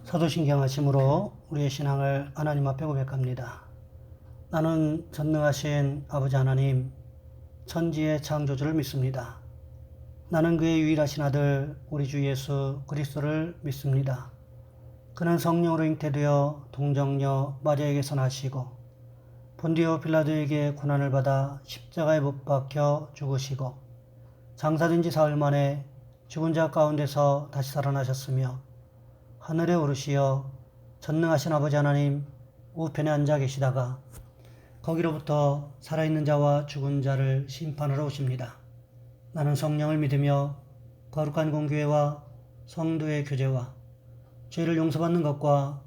사도신경하심으로 우리의 신앙을 하나님 앞에 고백합니다. 나는 전능하신 아버지 하나님, 천지의 창조주를 믿습니다. 나는 그의 유일하신 아들 우리 주 예수 그리스도를 믿습니다. 그는 성령으로 잉태되어 동정녀 마리아에게서 나시고 본디오 빌라도에게 고난을 받아 십자가에 못 박혀 죽으시고 장사된 지 사흘 만에 죽은 자 가운데서 다시 살아나셨으며 하늘에 오르시어 전능하신 아버지 하나님 우편에 앉아 계시다가 거기로부터 살아있는 자와 죽은 자를 심판하러 오십니다. 나는 성령을 믿으며 거룩한 공교회와 성도의 교제와 죄를 용서받는 것과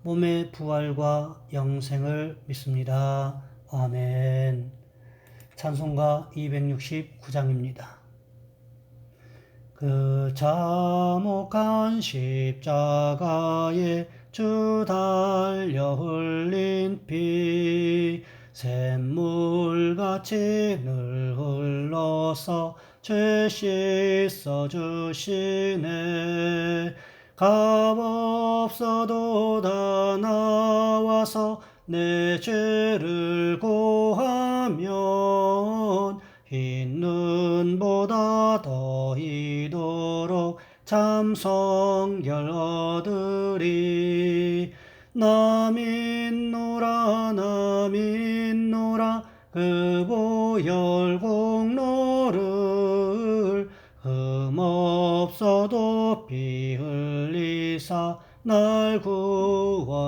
몸의 부활과 영생을 믿습니다. 아멘. 찬송가 269장입니다. 그 참혹한 십자가에 주 달려 흘린 피 샘물같이 늘 흘러서 죄 씻어 주시네. 값없어도 다 나와서 내 죄를 고하면 흰 눈보다 더 이도록 참 성결 얻으리. 나 믿노라 나 믿노라 그 보혈 공로를 흠없어도 피 흘리사 날 구원하셨네.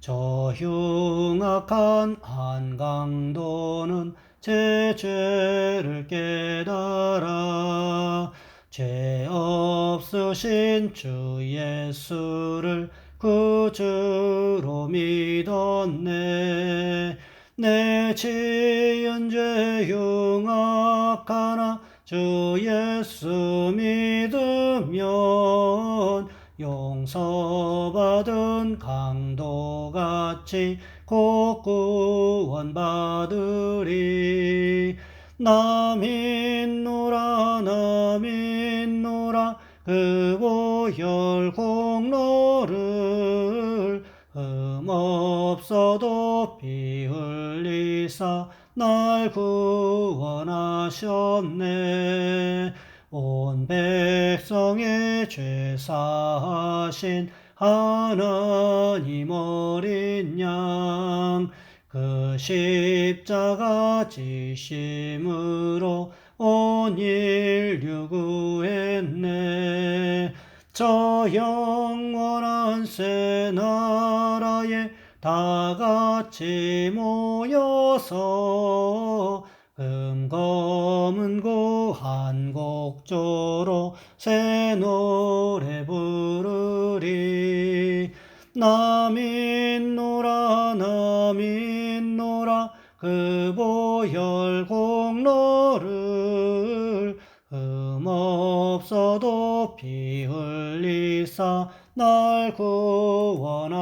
저 흉악한 한강도는 제 죄를 깨달아 죄 없으신 주 예수를 구주로 믿었네. 내 지은 죄 흉악하나 주 예수 믿으면 용서받은 강도같이 곧 구원받으리. 나 믿노라 나 믿노라 그 보혈 공로를 흠없어도 피 흘리사 날 구원하셨네. 온 백성의 죄 사하신 하나님 어린 양 그 십자가 지심으로 온 인류 구했네. 저 영원한 새 나라에 다 같이 모여서 금검은고 한 곡조로 새 노래 부르리. 나 믿노라 나 믿노라 그 보혈 공로를 흠없어도 피 흘리사 날 구원하셨네.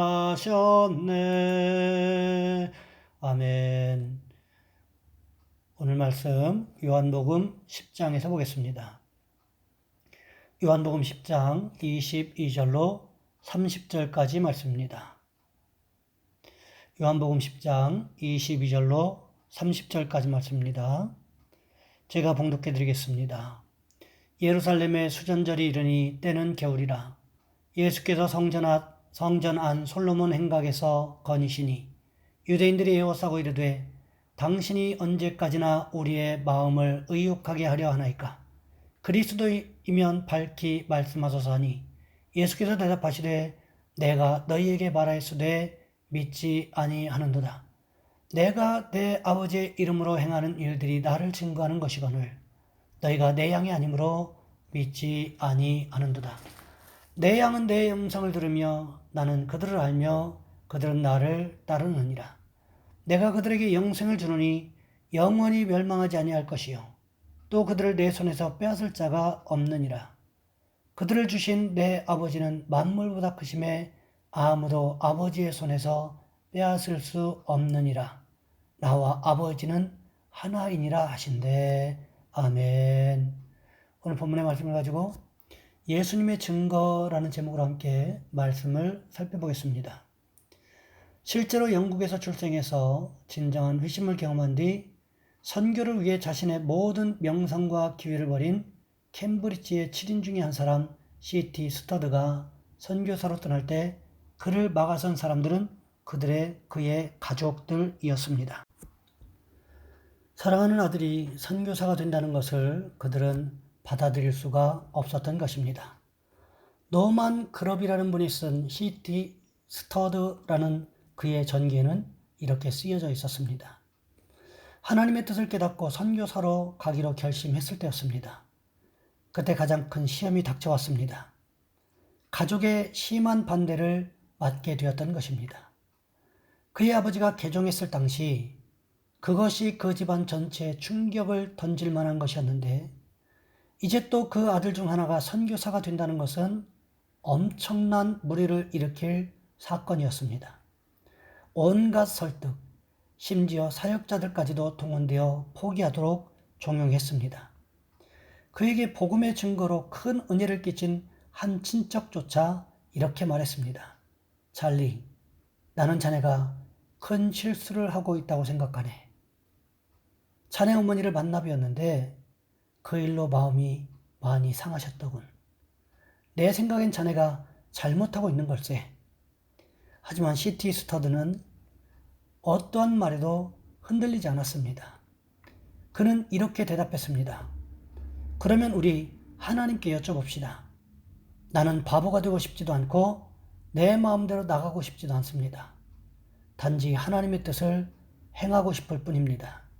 아멘. 오늘 말씀 요한복음 10장에서 보겠습니다. 요한복음 10장 22절로 30절까지 말씀입니다. 요한복음 10장 22절로 30절까지 말씀입니다. 제가 봉독해 드리겠습니다. 예루살렘에 수전절이 이르니 때는 겨울이라. 예수께서 성전 안 솔로몬 행각에서 거니시니 유대인들이 에워싸고 이르되 당신이 언제까지나 우리의 마음을 의욕하게 하려 하나이까. 그리스도이면 밝히 말씀하소서 하니 예수께서 대답하시되 내가 너희에게 말하였으되 믿지 아니하는도다. 내가 내 아버지의 이름으로 행하는 일들이 나를 증거하는 것이거늘 너희가 내 양이 아니므로 믿지 아니하는도다. 내 양은 내 음성을 들으며 나는 그들을 알며 그들은 나를 따르느니라. 내가 그들에게 영생을 주노니 영원히 멸망하지 아니할 것이요 또 그들을 내 손에서 빼앗을 자가 없느니라. 그들을 주신 내 아버지는 만물보다 크심에 아무도 아버지의 손에서 빼앗을 수 없느니라. 나와 아버지는 하나이니라 하신대. 아멘. 오늘 본문의 말씀을 가지고 예수님의 증거라는 제목으로 함께 말씀을 살펴보겠습니다. 실제로 영국에서 출생해서 진정한 회심을 경험한 뒤 선교를 위해 자신의 모든 명성과 기회를 버린 캠브리지의 7인 중에 한 사람 C.T. 스터드가 선교사로 떠날 때 그를 막아선 사람들은 그의 가족들이었습니다. 사랑하는 아들이 선교사가 된다는 것을 그들은 받아들일 수가 없었던 것입니다. 노만 그럽이라는 분이 쓴 C.T. 스터드라는 그의 전기에는 이렇게 쓰여져 있었습니다. 하나님의 뜻을 깨닫고 선교사로 가기로 결심했을 때였습니다. 그때 가장 큰 시험이 닥쳐왔습니다. 가족의 심한 반대를 맞게 되었던 것입니다. 그의 아버지가 개종했을 당시 그것이 그 집안 전체에 충격을 던질 만한 것이었는데 이제 또 그 아들 중 하나가 선교사가 된다는 것은 엄청난 무리를 일으킬 사건이었습니다. 온갖 설득, 심지어 사역자들까지도 동원되어 포기하도록 종용했습니다. 그에게 복음의 증거로 큰 은혜를 끼친 한 친척조차 이렇게 말했습니다. 찰리, 나는 자네가 큰 실수를 하고 있다고 생각하네. 자네 어머니를 만나 뵈었는데 그 일로 마음이 많이 상하셨더군. 내 생각엔 자네가 잘못하고 있는 걸세. 하지만 C.T. 스터드는 어떠한 말에도 흔들리지 않았습니다. 그는 이렇게 대답했습니다. 그러면 우리 하나님께 여쭤봅시다. 나는 바보가 되고 싶지도 않고 내 마음대로 나가고 싶지도 않습니다. 단지 하나님의 뜻을 행하고 싶을 뿐입니다.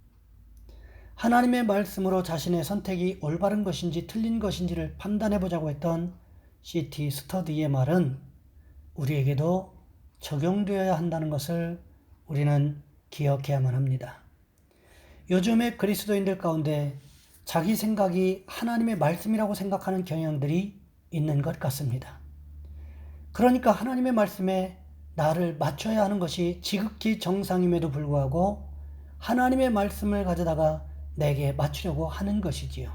하나님의 말씀으로 자신의 선택이 올바른 것인지 틀린 것인지를 판단해 보자고 했던 C.T. 스터디의 말은 우리에게도 적용되어야 한다는 것을 우리는 기억해야만 합니다. 요즘의 그리스도인들 가운데 자기 생각이 하나님의 말씀이라고 생각하는 경향들이 있는 것 같습니다. 그러니까 하나님의 말씀에 나를 맞춰야 하는 것이 지극히 정상임에도 불구하고 하나님의 말씀을 가져다가 내게 맞추려고 하는 것이지요.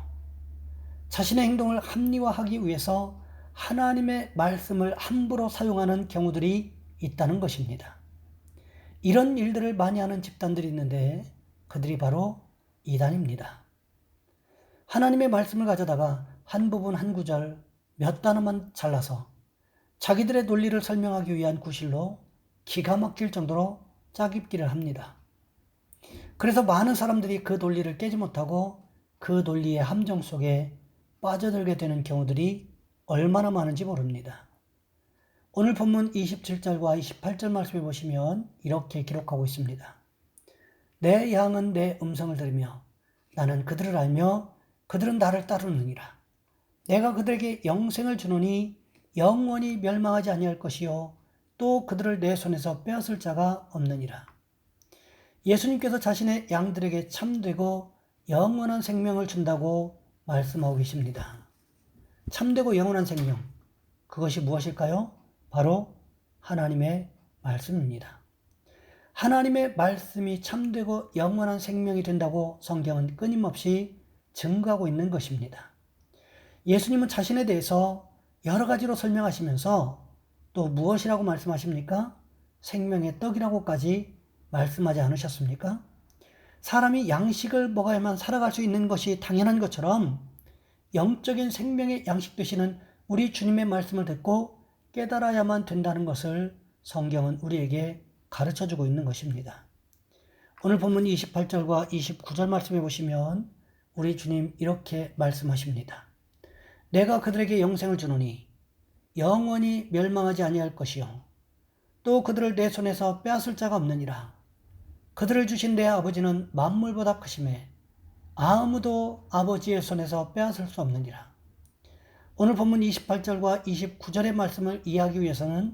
자신의 행동을 합리화하기 위해서 하나님의 말씀을 함부로 사용하는 경우들이 있다는 것입니다. 이런 일들을 많이 하는 집단들이 있는데 그들이 바로 이단입니다. 하나님의 말씀을 가져다가 한 부분 한 구절 몇 단어만 잘라서 자기들의 논리를 설명하기 위한 구실로 기가 막힐 정도로 짜깁기를 합니다. 그래서 많은 사람들이 그 논리를 깨지 못하고 그 논리의 함정 속에 빠져들게 되는 경우들이 얼마나 많은지 모릅니다. 오늘 본문 27절과 28절 말씀에 보시면 이렇게 기록하고 있습니다. 내 양은 내 음성을 들으며 나는 그들을 알며 그들은 나를 따르느니라. 내가 그들에게 영생을 주노니 영원히 멸망하지 아니할 것이요 또 그들을 내 손에서 빼앗을 자가 없느니라. 예수님께서 자신의 양들에게 참되고 영원한 생명을 준다고 말씀하고 계십니다. 참되고 영원한 생명, 그것이 무엇일까요? 바로 하나님의 말씀입니다. 하나님의 말씀이 참되고 영원한 생명이 된다고 성경은 끊임없이 증거하고 있는 것입니다. 예수님은 자신에 대해서 여러 가지로 설명하시면서 또 무엇이라고 말씀하십니까? 생명의 떡이라고까지 말씀하지 않으셨습니까? 사람이 양식을 먹어야만 살아갈 수 있는 것이 당연한 것처럼 영적인 생명의 양식 되시는 우리 주님의 말씀을 듣고 깨달아야만 된다는 것을 성경은 우리에게 가르쳐주고 있는 것입니다. 오늘 본문 28절과 29절 말씀해 보시면 우리 주님 이렇게 말씀하십니다. 내가 그들에게 영생을 주노니 영원히 멸망하지 아니할 것이요 또 그들을 내 손에서 빼앗을 자가 없느니라. 그들을 주신 내 아버지는 만물보다 크심에 아무도 아버지의 손에서 빼앗을 수 없느니라. 오늘 본문 28절과 29절의 말씀을 이해하기 위해서는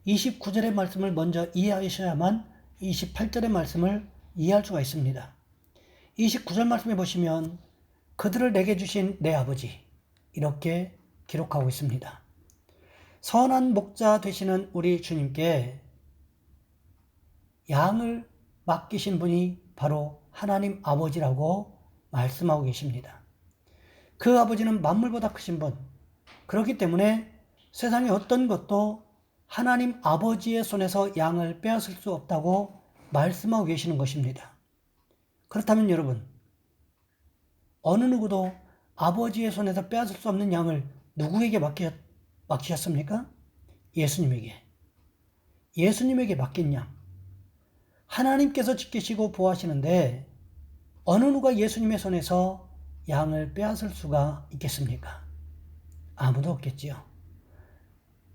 29절의 말씀을 먼저 이해하셔야만 28절의 말씀을 이해할 수가 있습니다. 29절 말씀에 보시면 그들을 내게 주신 내 아버지 이렇게 기록하고 있습니다. 선한 목자 되시는 우리 주님께 양을 맡기신 분이 바로 하나님 아버지라고 말씀하고 계십니다. 그 아버지는 만물보다 크신 분, 그렇기 때문에 세상의 어떤 것도 하나님 아버지의 손에서 양을 빼앗을 수 없다고 말씀하고 계시는 것입니다. 그렇다면 여러분, 어느 누구도 아버지의 손에서 빼앗을 수 없는 양을 누구에게 맡기셨습니까? 예수님에게. 예수님에게 맡긴 양. 하나님께서 지키시고 보호하시는데 어느 누가 예수님의 손에서 양을 빼앗을 수가 있겠습니까? 아무도 없겠지요.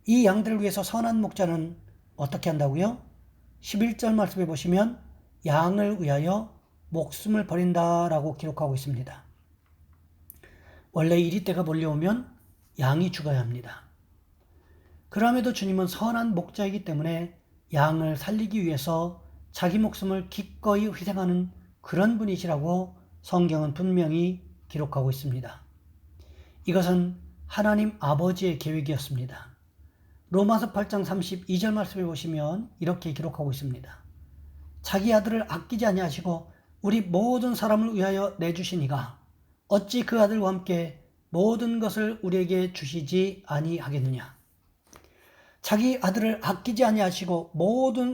이 양들을 위해서 선한 목자는 어떻게 한다고요? 11절 말씀에 보시면 양을 위하여 목숨을 버린다라고 기록하고 있습니다. 원래 이리 때가 몰려오면 양이 죽어야 합니다. 그럼에도 주님은 선한 목자이기 때문에 양을 살리기 위해서 자기 목숨을 기꺼이 희생하는 그런 분이시라고 성경은 분명히 기록하고 있습니다. 이것은 하나님 아버지의 계획이었습니다. 로마서 8장 32절 말씀에 보시면 이렇게 기록하고 있습니다. 자기 아들을 아끼지 아니하시고 우리 모든 사람을 위하여 내주시니가 어찌 그 아들과 함께 모든 것을 우리에게 주시지 아니하겠느냐. 자기 아들을 아끼지 아니하시고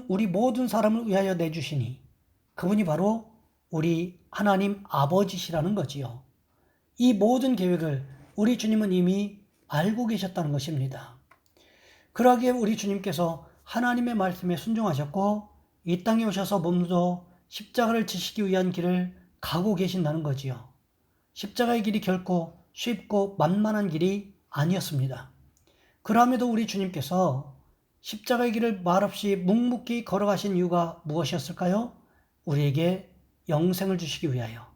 우리 모든 사람을 위하여 내주시니 그분이 바로 우리 하나님 아버지시라는 거지요. 이 모든 계획을 우리 주님은 이미 알고 계셨다는 것입니다. 그러기에 우리 주님께서 하나님의 말씀에 순종하셨고 이 땅에 오셔서 몸소 십자가를 지시기 위한 길을 가고 계신다는 거지요. 십자가의 길이 결코 쉽고 만만한 길이 아니었습니다. 그럼에도 우리 주님께서 십자가의 길을 말없이 묵묵히 걸어가신 이유가 무엇이었을까요? 우리에게 영생을 주시기 위하여,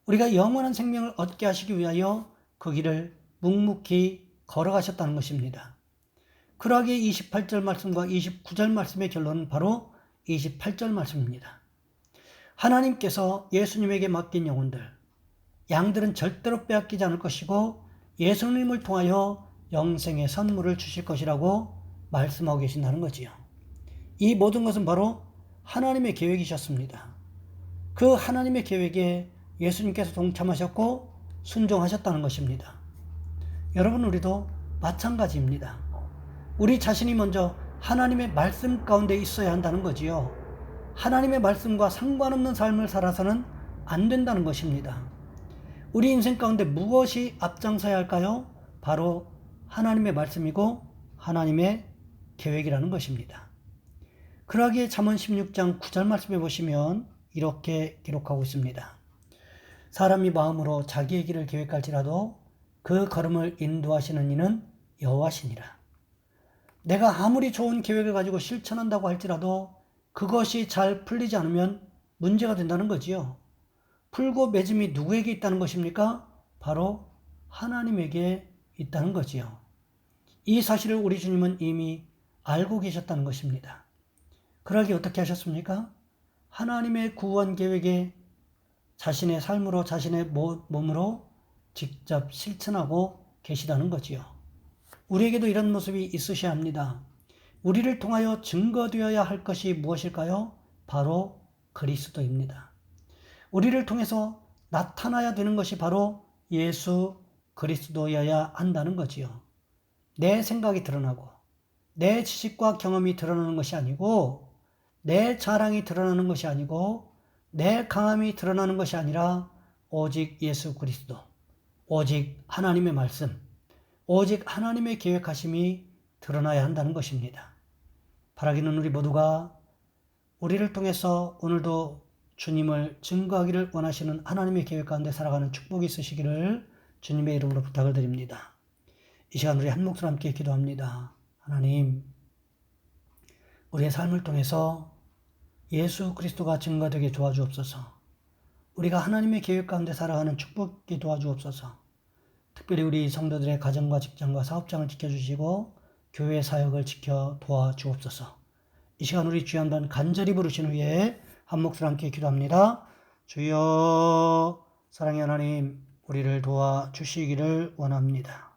우리가 영원한 생명을 얻게 하시기 위하여 그 길을 묵묵히 걸어가셨다는 것입니다. 그러기에 28절 말씀과 29절 말씀의 결론은 바로 28절 말씀입니다. 하나님께서 예수님에게 맡긴 영혼들, 양들은 절대로 빼앗기지 않을 것이고 예수님을 통하여 영생의 선물을 주실 것이라고 말씀하고 계신다는 거지요. 이 모든 것은 바로 하나님의 계획이셨습니다. 그 하나님의 계획에 예수님께서 동참하셨고 순종하셨다는 것입니다. 여러분, 우리도 마찬가지입니다. 우리 자신이 먼저 하나님의 말씀 가운데 있어야 한다는 거지요. 하나님의 말씀과 상관없는 삶을 살아서는 안 된다는 것입니다. 우리 인생 가운데 무엇이 앞장서야 할까요? 바로 하나님의 말씀이고 하나님의 계획이라는 것입니다. 그러기에 잠언 16장 9절 말씀에 보시면 이렇게 기록하고 있습니다. 사람이 마음으로 자기의 길을 계획할지라도 그 걸음을 인도하시는 이는 여호와시니라. 내가 아무리 좋은 계획을 가지고 실천한다고 할지라도 그것이 잘 풀리지 않으면 문제가 된다는 거지요. 풀고 맺음이 누구에게 있다는 것입니까? 바로 하나님에게 있다는 거지요. 이 사실을 우리 주님은 이미 알고 계셨다는 것입니다. 그러기 어떻게 하셨습니까? 하나님의 구원 계획에 자신의 삶으로 자신의 몸으로 직접 실천하고 계시다는 거지요. 우리에게도 이런 모습이 있으셔야 합니다. 우리를 통하여 증거되어야 할 것이 무엇일까요? 바로 그리스도입니다. 우리를 통해서 나타나야 되는 것이 바로 예수 그리스도여야 한다는 거지요. 내 생각이 드러나고 내 지식과 경험이 드러나는 것이 아니고 내 자랑이 드러나는 것이 아니고 내 강함이 드러나는 것이 아니라 오직 예수 그리스도, 오직 하나님의 말씀, 오직 하나님의 계획하심이 드러나야 한다는 것입니다. 바라기는 우리 모두가 우리를 통해서 오늘도 주님을 증거하기를 원하시는 하나님의 계획 가운데 살아가는 축복이 있으시기를 주님의 이름으로 부탁을 드립니다. 이 시간 우리 한 목소리 함께 기도합니다. 하나님, 우리의 삶을 통해서 예수 그리스도가 증거되게 도와주옵소서. 우리가 하나님의 계획 가운데 살아가는 축복이 도와주옵소서. 특별히 우리 성도들의 가정과 직장과 사업장을 지켜주시고 교회 사역을 지켜 도와주옵소서. 이 시간 우리 주여 한번 간절히 부르신 후에 한 목소리 함께 기도합니다. 주여, 사랑의 하나님, 우리를 도와주시기를 원합니다.